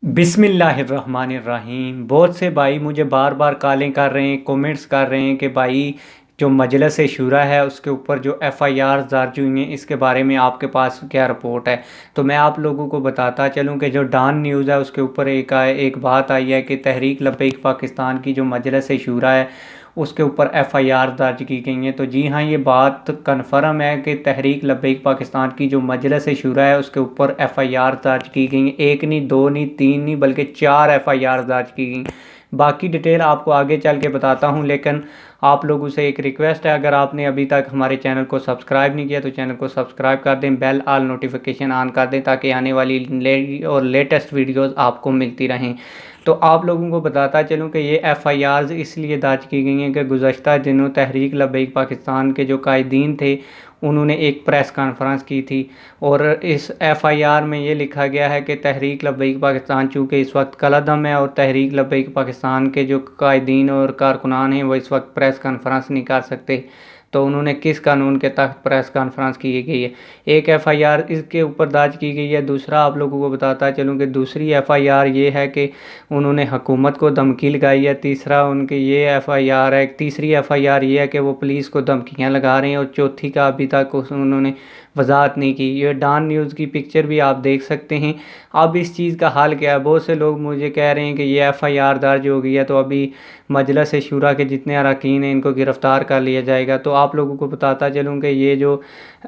बिस्मिल्लाहिर्रहमानिर्रहीम। बहुत से भाई मुझे बार बार कॉलें कर रहे हैं, कमेंट्स कर रहे हैं कि भाई जो मजलिस शूरा है उसके ऊपर जो एफ़आईआर दर्ज हुई हैं इसके बारे में आपके पास क्या रिपोर्ट है। तो मैं आप लोगों को बताता चलूं कि जो डॉन न्यूज़ है उसके ऊपर एक बात आई है कि तहरीक लब्बैक पाकिस्तान की जो मजलिस शूरा है उसके ऊपर एफ़आईआर दर्ज की गई हैं। तो जी हाँ, ये बात कन्फर्म है कि तहरीक लब्बैक पाकिस्तान की जो मजलिस शूरा है उसके ऊपर एफ़आईआर दर्ज की गई। एक नहीं, दो नहीं, तीन नहीं, बल्कि 4 एफ़आईआर दर्ज की गई। बाकी डिटेल आपको आगे चल के बताता हूँ, लेकिन आप लोगों से एक रिक्वेस्ट है, अगर आपने अभी तक हमारे चैनल को सब्सक्राइब नहीं किया तो चैनल को सब्सक्राइब कर दें, बेल आल नोटिफिकेशन ऑन कर दें ताकि आने वाली लेटेस्ट वीडियोस आपको मिलती रहें। तो आप लोगों को बताता चलूँ कि ये एफ़आईआर्स इसलिए दर्ज की गई हैं कि गुज़श्ता दिनों तहरीक लब्बैक पाकिस्तान के जो कायदीन थे उन्होंने एक प्रेस कॉन्फ्रेंस की थी और इस एफ़आईआर में ये लिखा गया है कि तहरीक लब्बैक पाकिस्तान चूँकि इस वक्त कलादम है और तहरीक लब्बैक पाकिस्तान के जो कायदीन और कारकुनान हैं वो इस वक्त प्रेस कॉन्फ्रेंस नहीं कर सकते। तो उन्होंने किस कानून के तहत प्रेस कॉन्फ्रेंस की गई है, एक एफ़आईआर इसके ऊपर दर्ज की गई है। दूसरा आप लोगों को बताता चलूँ कि दूसरी एफ़आईआर ये है कि उन्होंने हुकूमत को धमकी लगाई है। तीसरा उनकी ये एफ़आईआर है, तीसरी एफ़आईआर ये है कि वो पुलिस को धमकियां लगा रहे हैं और चौथी का अभी तक उन्होंने वजाहत नहीं की। ये डॉन न्यूज़ की पिक्चर भी आप देख सकते हैं। अब इस चीज़ का हाल क्या है, बहुत से लोग मुझे कह रहे हैं कि ये एफ़आईआर दर्ज हो गई है तो अभी मजलिस शूरा के जितने अरकान हैं इनको गिरफ़्तार कर लिया जाएगा। तो आप लोगों को बताता चलूँ कि ये जो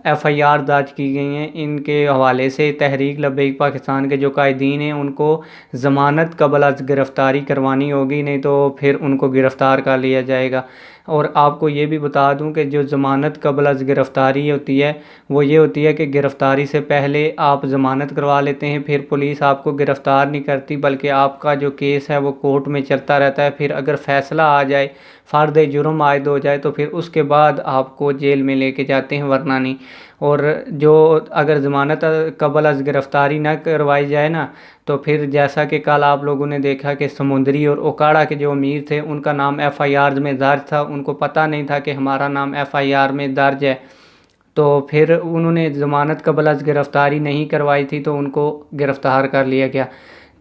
एफ़आईआर दर्ज की गई हैं इनके हवाले से तहरीक लब्बैक पाकिस्तान के जो कायदीन हैं उनको ज़मानत क़ब्ल अज़ गिरफ़्तारी करवानी होगी, नहीं तो फिर उनको गिरफ़्तार कर लिया जाएगा। और आपको ये भी बता दूं कि जो ज़मानत क़ब्ल अज़ गिरफ़्तारी होती है वो ये होती है कि गिरफ़्तारी से पहले आप ज़मानत करवा लेते हैं, फिर पुलिस आपको गिरफ़्तार नहीं करती बल्कि आपका जो केस है वो कोर्ट में चलता रहता है। फिर अगर फ़ैसला आ जाए, फ़र्द जुर्म आयद हो जाए तो फिर उसके बाद आपको जेल में लेके जाते हैं, वरना नहीं। और जो अगर ज़मानत क़ब्ल अज़ गिरफ़्तारी ना करवाई जाए ना तो फिर जैसा कि कल आप लोगों ने देखा कि समुंदरी और ओकाड़ा के जो अमीर थे उनका नाम एफ़आईआर में दर्ज था, उनको पता नहीं था कि हमारा नाम एफ़आईआर में दर्ज है। तो फिर उन्होंने ज़मानत क़ब्ल अज़ गिरफ़्तारी नहीं करवाई थी तो उनको गिरफ़्तार कर लिया गया।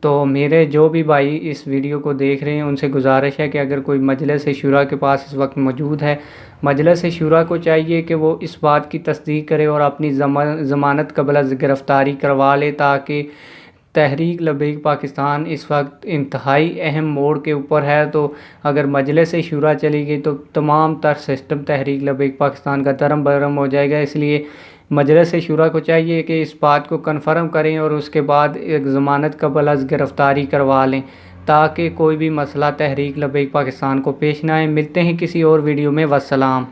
तो मेरे जो भी भाई इस वीडियो को देख रहे हैं उनसे गुजारिश है कि अगर कोई मजलिस शूरा के पास इस वक्त मौजूद है, मजलिस शूरा को चाहिए कि वो इस बात की तस्दीक करे और अपनी ज़मानत क़ब्ल अज़ गिरफ़्तारी करवा ले ताकि तहरीक लब्बैक पाकिस्तान इस वक्त इंतहाई अहम मोड़ के ऊपर है। तो अगर मजलिस शूरा चली गई तो तमाम तर सिस्टम तहरीक लब्बैक पाकिस्तान का दरम बरम हो जाएगा। इसलिए मजलिस शूरा को चाहिए कि इस बात को कन्फर्म करें और उसके बाद एक ज़मानत क़ब्ल अज़ गिरफ़्तारी करवा लें ताकि कोई भी मसला तहरीक लब्बैक पाकिस्तान को पेश ना आए। मिलते हैं किसी और वीडियो में। वस्सलाम।